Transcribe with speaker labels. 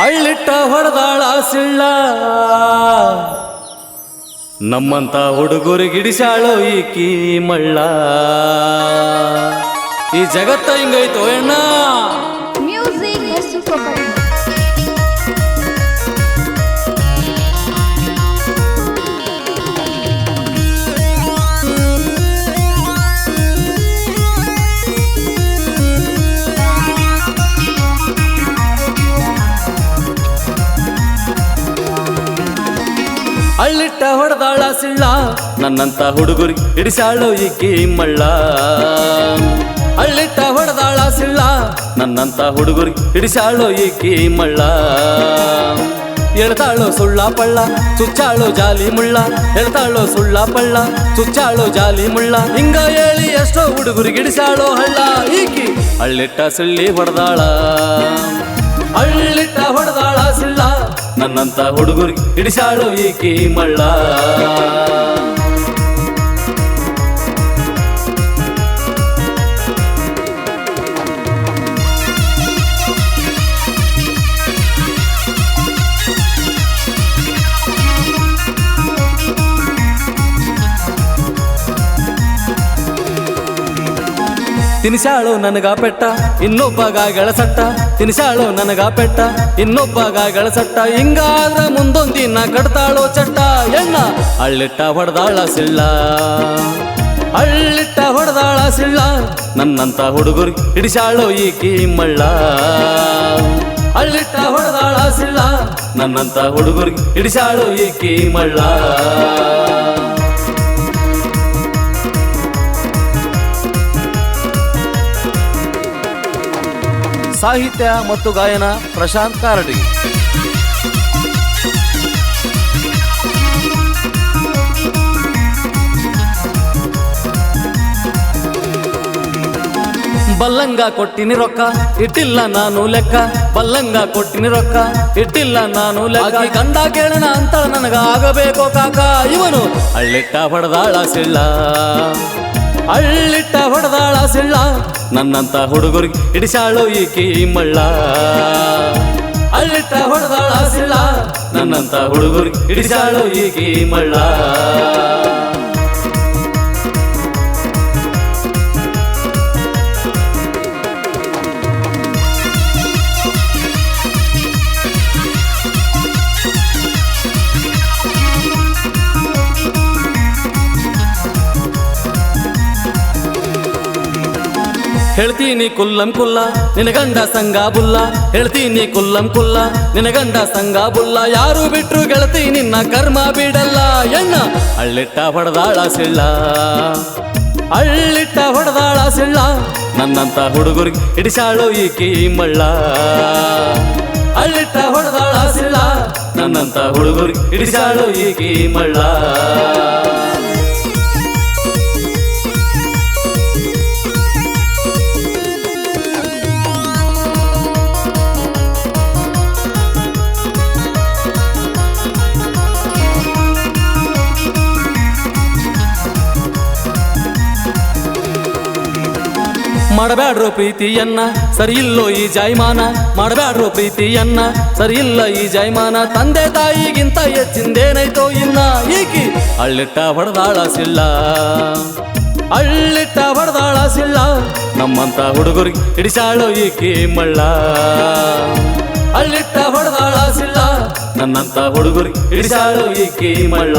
Speaker 1: ಅಳ್ಳಿಟ್ಟ ಹೊಡೆದಾಳ ಸಿಳ್ಳ ನಮ್ಮಂತ ಹುಡುಗರಿಗಿಡಿಸಾಳೋ ಈಕಿ ಮಳ್ಳ. ಈ ಜಗತ್ತ ಹಿಂಗೈತೋ ಅಣ್ಣ. ಅಳ್ಳಿಟ್ಟ ಹೊಡೆದಾಳ ಸಿಳ್ಳ ನನ್ನಂತ ಹುಡುಗರಿ ಹಿಡಿಸಾಳೋ ಈಕಿ ಮಳ್ಳ. ಅಳ್ಳಿಟ್ಟ ಹೊಡೆದಾಳ ಸಿಳ್ಳ ನನ್ನಂತ ಹುಡುಗರಿ ಹಿಡಿಸಾಳೋ ಈಕಿ ಮಳ್ಳ. ಹೇಳ್ತಾಳೋ ಸುಳ್ಳ ಪಳ್ಳ ಚುಚ್ಚಾಳೋ ಜಾಲಿ ಮುಳ್ಳ. ಹೇಳ್ತಾಳೋ ಸುಳ್ಳ ಪಳ್ಳ ಚುಚ್ಚಾಳೋ ಜಾಲಿ ಮುಳ್ಳ. ಹಿಂಗ ಹೇಳಿ ಎಷ್ಟೋ ಹುಡುಗರಿಗೆ ಹಿಡಿಸಾಳೋ ಹಳ್ಳ ಈಕಿ. ಅಳ್ಳಿಟ್ಟ ಸಿಳ್ಳಿ ಹೊಡೆದಾಳ ಅಳ್ಳಿಟ್ಟ ಹೊಡೆದಾಳ ಸಿಳ್ಳ ನನ್ನಂತ ಹುಡುಗರಿಗೆ ಹಿಡಿಸಾಳೋ ಈಕಿ ಮಳ್ಳ. ತಿನಿಸಾಳು ನನಗ ಪೆಟ್ಟ ಇನ್ನೊಬ್ಬಗ ಗೆಳಸಟ್ಟ. ತಿನಿಸಾಳು ನನಗ ಪೆಟ್ಟ ಇನ್ನೊಬ್ಬಗ ಗೆಳಸಟ್ಟ. ಹಿಂಗಾದ್ರ ಮುಂದೊಂದಿನ ಕಟ್ತಾಳೋ ಚಟ್ಟ ಎಣ್ಣ. ಅಳ್ಳಿಟ್ಟ ಹೊಡೆದಾಳ ಸಿಳ್ಳ ಅಳ್ಳಿಟ್ಟ ಹೊಡೆದಾಳ ಸಿಳ್ಳ ನನ್ನಂತ ಹುಡುಗರು ಹಿಡಿಸಾಳೋ ಈಕಿ ಮಳ್ಳ. ಅಳ್ಳಿಟ್ಟ ಹೊಡೆದಾಳ ಸಿಳ್ಳ ನನ್ನಂತ ಹುಡುಗರು ಹಿಡಿಸಾಳೋ ಈಕಿ ಮಳ್ಳ. ಸಾಹಿತ್ಯ ಮತ್ತು ಗಾಯನ ಪ್ರಶಾಂತ್ ಕಾರಡಿ. ಬಲ್ಲಂಗ ಕೊಟ್ಟಿನಿ ರೊಕ್ಕ ಇಟ್ಟಿಲ್ಲ ನಾನು ಲೆಕ್ಕ. ಬಲ್ಲಂಗ ಕೊಟ್ಟಿನಿ ರೊಕ್ಕ ಇಟ್ಟಿಲ್ಲ ನಾನು ಲೆಕ್ಕ. ಗಂಡ ಕೇಳಣ ಅಂತ ನನಗ ಆಗಬೇಕೋ ಕಾಕ. ಇವನು ಅಳ್ಳಿಟ್ಟ ಹೊಡೆದಾಳ ಸಿಳ್ಳ ಅಳ್ಳಿಟ್ಟ ಹೊಡೆದಾಳ ಸಿಳ್ಳ ನನ್ನಂತ ಹುಡುಗರಿಗೆ ಹಿಡಿಸಾಳೋ ಈಕಿ ಮಳ್ಳ. ಅಳ್ಳಿಟ್ಟ ಹೊಡೆದಾಳ ಸಿಳ್ಳ ನನ್ನಂತ ಹುಡುಗರಿಗೆ ಹಿಡಿಸಾಳೋ ಈಕಿ ಮಳ್ಳ. ಹೇಳ್ತೀನಿ ಕುಲ್ಲಂ ಕುಲ್ಲ ನಿನ ಗಂಡ ಸಂಗ ಬುಲ್ಲ. ಹೇಳ್ತೀನಿ ಕುಲ್ಲಂ ಕುಲ್ಲ ನಿನ ಗಂಡ ಸಂಗ ಬುಲ್ಲ. ಯಾರು ಬಿಟ್ರು ಗೆಳತಿ ನಿನ್ನ ಕರ್ಮ ಬಿಡಲ್ಲ ಎಣ್ಣ. ಅಳ್ಳಿಟ್ಟ ಹೊಡೆದಾಳ ಸಿಳ್ಳ ಅಳ್ಳಿಟ್ಟ ಹೊಡೆದಾಳ ಸಿಳ್ಳ ನನ್ನಂತ ಹುಡುಗರಿಗೆ ಹಿಡಿಸಾಳೋ ಈಕಿ ಮಳ್ಳ. ಅಳ್ಳಿಟ್ಟ ಹೊಡೆದಾಳ ಸಿಳ್ಳ ನನ್ನಂತ ಹುಡುಗರಿಗೆ ಹಿಡಿಸಾಳೋ ಈಕಿ ಮಳ್ಳ. ಮಾಡಬ್ಯಾಡ್ರೋ ಪ್ರೀತಿಯನ್ನ ಸರಿ ಇಲ್ಲೋ ಈ ಜಾಯಮಾನ. ಮಾಡಬ್ಯಾಡ್ರೋ ಪ್ರೀತಿಯನ್ನ ಸರಿ ಇಲ್ಲ ಈ ಜಾಯಮಾನ. ತಂದೆ ತಾಯಿಗಿಂತ ಹೆಚ್ಚಿಂದೇನೈತೋ ಇನ್ನ ಈಕಿ. ಅಳ್ಳಿಟ್ಟ ಹೊಡೆದಾಳ ಸಿಳ್ಳ ಅಳ್ಳಿಟ್ಟ ಹೊಡೆದಾಳ ಸಿಳ್ಳ ನಮ್ಮಂತ ಹುಡುಗರಿಗೆ ಹಿಡಿಸಾಳೋ ಈಕಿ ಮಳ್ಳ. ಅಳ್ಳಿಟ್ಟ ಹೊಡೆದಾಳ ಸಿಳ್ಳ ನನ್ನಂತ ಹುಡುಗರಿಗೆ ಹಿಡಿಸಾಳೋ ಈಕಿ ಮಳ್ಳ.